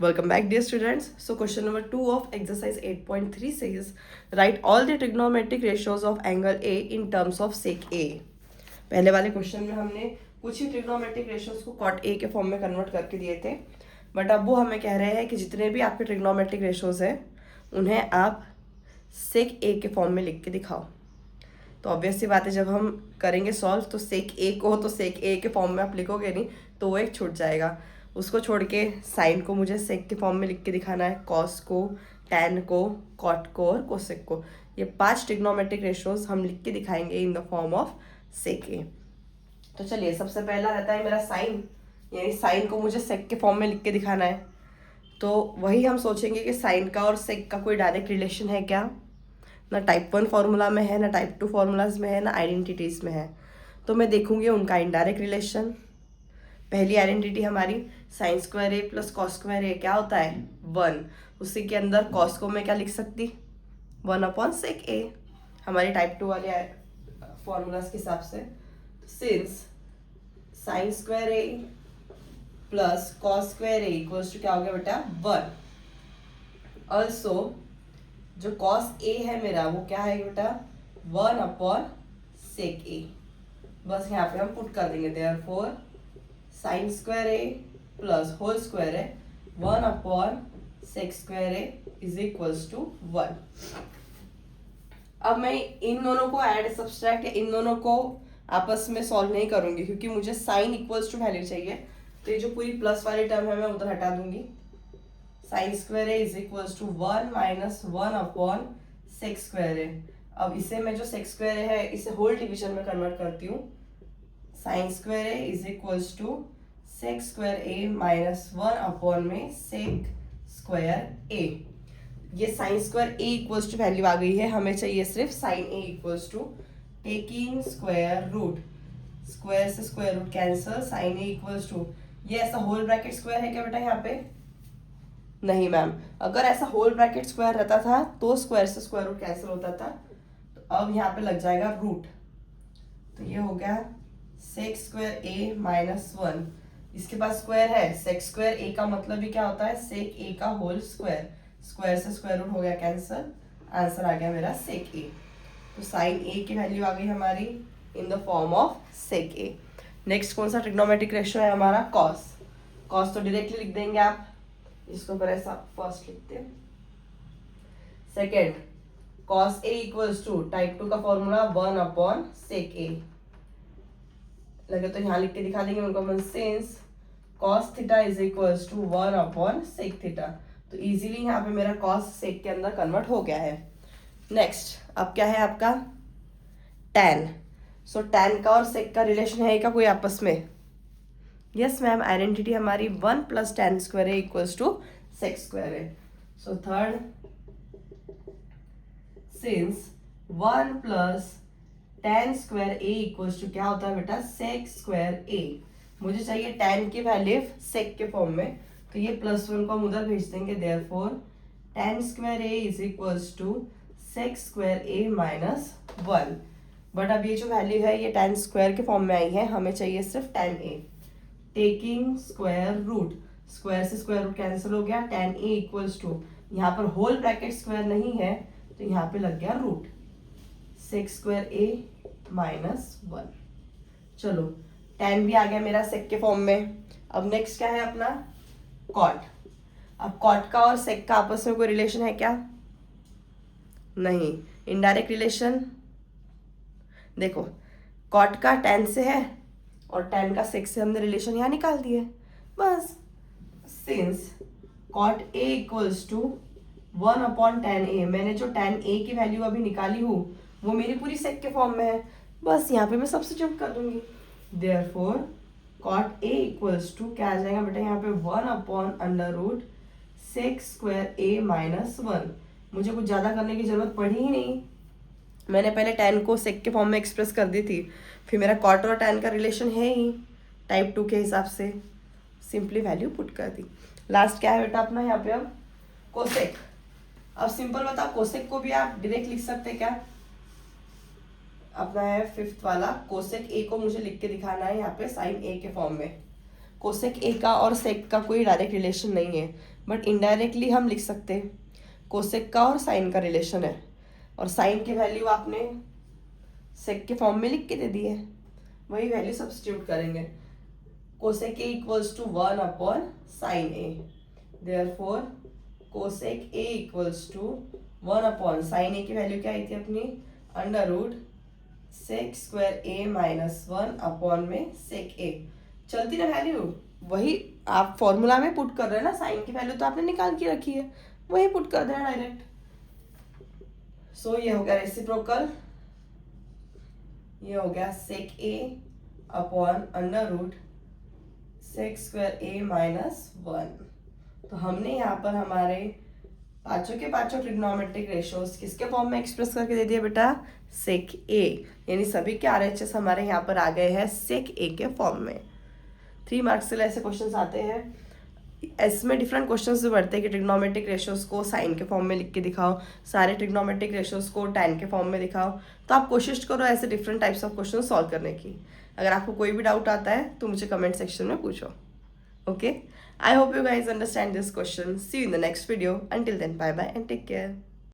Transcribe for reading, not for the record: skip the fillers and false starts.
Welcome back, dear students. So, question number 2 of exercise 8.3 says, write all the trigonometric ratios of angle A in terms of sec A. पहले वाले question में हमने कुछ ही trigonometric ratios को cot A के form में convert करके दिए थे, बट अब वो हमें कह रहे हैं कि जितने भी आपके ट्रिग्नोमेट्रिक रेशियोज हैं उन्हें आप सेक ए के फॉर्म में लिख के दिखाओ. तो ऑब्वियस सी बात है, जब हम करेंगे सॉल्व तो सेक ए को तो सेक ए के फॉर्म में आप लिखोगे नहीं, तो वो एक छूट जाएगा. उसको छोड़ के साइन को मुझे सेक के फॉर्म में लिख के दिखाना है, कॉस को, टैन को, कॉट को और कोसेक को. ये 5 ट्रिग्नोमेट्रिक रेशियोज हम लिख के दिखाएंगे in the form of sec a. तो चलिए, सबसे पहला रहता है मेरा साइन, यानी साइन को मुझे सेक के फॉर्म में लिख के दिखाना है. तो वही हम सोचेंगे कि साइन का और सेक का कोई डायरेक्ट रिलेशन है क्या. ना टाइप 1 फार्मूला में है, ना टाइप 2 फार्मूलाज में है, ना आइडेंटिटीज़ में है. तो मैं देखूंगी उनका इनडायरेक्ट रिलेशन. पहली आइडेंटिटी हमारी sign square A plus cos square ए क्या होता है 1. उसी के अंदर कॉस को मैं क्या लिख सकती 1/sec ए, हमारी टाइप 2 वाले फॉर्मूलाज के हिसाब से. Since sine square A plus cos square A equals to क्या हो गया बेटा 1. ऑल्सो जो कॉस ए है मेरा वो क्या है बेटा 1/sec ए. बस यहाँ पे हम पुट कर देंगे, therefore sine square A plus whole square है 1/sec square A is equals to 1. अब मैं इन दोनों को ऐड सब्सट्रैक्ट या इन दोनों को आपस में सॉल्व नहीं करूंगी, क्योंकि मुझे साइन इक्वल्स टू वैल्यू चाहिए. तो ये जो पूरी प्लस वाली टर्म है मैं उधर हटा दूंगी. Sine square A is equals to 1 minus 1/sec square a. अब इसे मैं जो सेक स्क्वायर है इसे होल डिवीजन में कन्वर्ट करती हूँ. Sine square A is equals to sec square A minus 1 में सेक स्क्वायर ए. ये sine square A equals to value आ गई है, हमें चाहिए सिर्फ sine A equals to taking square root. Square से square root cancel, sine A equals to ये ऐसा होल ब्रैकेट स्क्वायर है क्या बेटा यहाँ पे. नहीं मैम, अगर ऐसा होल ब्रैकेट स्क्वायर रहता था तो स्क्वायर से स्क्वायर रूट कैंसिल होता था. तो अब यहाँ पे लग जाएगा रूट. तो ये हो गया सेक स्क्वायर ए माइनस 1. इसके पास स्क्वायर है, सेक स्क्वायर ए का मतलब भी क्या होता है सेक ए का होल स्क्वायर. स्क्वायर से स्क्वायर रूट हो गया कैंसिल, आंसर आ गया मेरा सेक ए. तो साइन ए की वैल्यू आ गई हमारी in the form of sec A. Next कौन सा ट्रिग्नोमेट्रिक रेशियो है हमारा कॉस. कॉस तो डायरेक्टली लिख देंगे आप, इसको पर ऐसा फर्स्ट लिखते हैं. Second cos A equals to type 2 का फॉर्मूला 1/sec ए. लगे तो यहाँ लिख के दिखा देंगे उनको, since cos theta is equals to 1/sec theta. तो इजीली यहाँ पे मेरा कॉस सेक के अंदर कन्वर्ट हो गया है. नेक्स्ट अब क्या है आपका टैन. सो टैन का और सेक का रिलेशन है क्या कोई आपस में. यस मैम, आइडेंटिटी हमारी 1 plus tan square A equals to sec square A. So third since 1 plus tan square A equals to क्या होता है बेटा सेक स्क्वायर ए. मुझे चाहिए टैन की वैल्यू सेक के फॉर्म में, तो ये +1 को हम उधर भेज देंगे. Therefore tan square A is equals to sec square A minus 1. But अब ये जो वैल्यू है ये टैन स्क्वायर के फॉर्म में आई है, हमें चाहिए सिर्फ tan A. Taking square root, square से स्क्वायर रूट कैंसिल हो गया. टैन ए इक्वल्स टू यहाँ पर होल ब्रैकेट स्क्वायर नहीं है तो यहाँ पे लग गया root sec square A minus 1. चलो टैन भी आ गया मेरा सेक के फॉर्म में. अब नेक्स्ट क्या है अपना कॉट. अब कॉट का और सेक का आपस में कोई रिलेशन है क्या. नहीं, इनडायरेक्ट रिलेशन. देखो कॉट का टैन से है और टैन का सेक से हमने रिलेशन यहाँ निकाल दिए बस. Since cot A equals to 1/tan A, मैंने जो tan ए की वैल्यू अभी निकाली हूँ वो मेरी पूरी सेक के फॉर्म में है, बस यहाँ पे मैं सब्स्टिट्यूट कर दूंगी. Therefore cot A equals to क्या आ जाएगा बेटा यहाँ पे 1/√sec स्क्वायर ए माइनस 1. मुझे कुछ ज़्यादा करने की जरूरत पड़ी ही नहीं, मैंने पहले tan को सेक के फॉर्म में एक्सप्रेस कर दी थी. फिर मेरा कॉट और tan का रिलेशन है ही टाइप 2 के हिसाब से, सिंपली वैल्यू पुट कर दी. लास्ट क्या है बेटा अपना यहाँ पे अब कोसेक. अब सिंपल बताओ, कोसेक को भी आप डायरेक्ट लिख सकते क्या. अपना है 5th वाला कोसेक ए को मुझे लिख के दिखाना है यहाँ पे साइन ए के फॉर्म में. कोसेक ए का और सेक का कोई डायरेक्ट रिलेशन नहीं है, बट इनडायरेक्टली हम लिख सकते हैं कोसेक का और साइन का रिलेशन है, और साइन की वैल्यू आपने सेक के फॉर्म में लिख के दे दी है, वही वैल्यू सब्स्टिट्यूट करेंगे। Cosec A equals to 1 upon sine A, therefore cosec A equals to 1 upon sine A की वैल्यू क्या आई थी अपनी, under root sec square A minus 1 upon में सेक ए। चलती ना वैल्यू, वही आप फॉर्मूला में पुट कर रहे हैं ना, साइन की वैल्यू तो आपने निकाल के रखी है, वही पुट कर देना डायरेक्ट। सो ये हो गया रेसिप्रोकल, ये हो गया sec A upon under root sec square A minus 1। तो हमने यहाँ पर हमारे पांचों के पांचों ट्रिग्नोमेट्रिक रेशियोज किसके फॉर्म में एक्सप्रेस करके दे दिया बेटा, सेक ए, यानी सभी के आरएचएस हमारे यहाँ पर आ गए हैं सेक ए के फॉर्म में। 3 मार्क्स के लिए ऐसे क्वेश्चंस आते हैं। इसमें डिफरेंट क्वेश्चंस भी बढ़ते हैं कि ट्रिग्नोमेट्रिक रेशियोज को साइन के फॉर्म में लिख के दिखाओ, सारे ट्रिग्नोमेट्रिक रेशियोज को टैन के फॉर्म में दिखाओ। तो आप कोशिश करो ऐसे different types of question solve करने की। अगर आपको कोई भी डाउट आता है तो मुझे कमेंट सेक्शन में पूछो। Okay, I hope you guys understand this question. See you in the next video. Until then, bye bye and take care.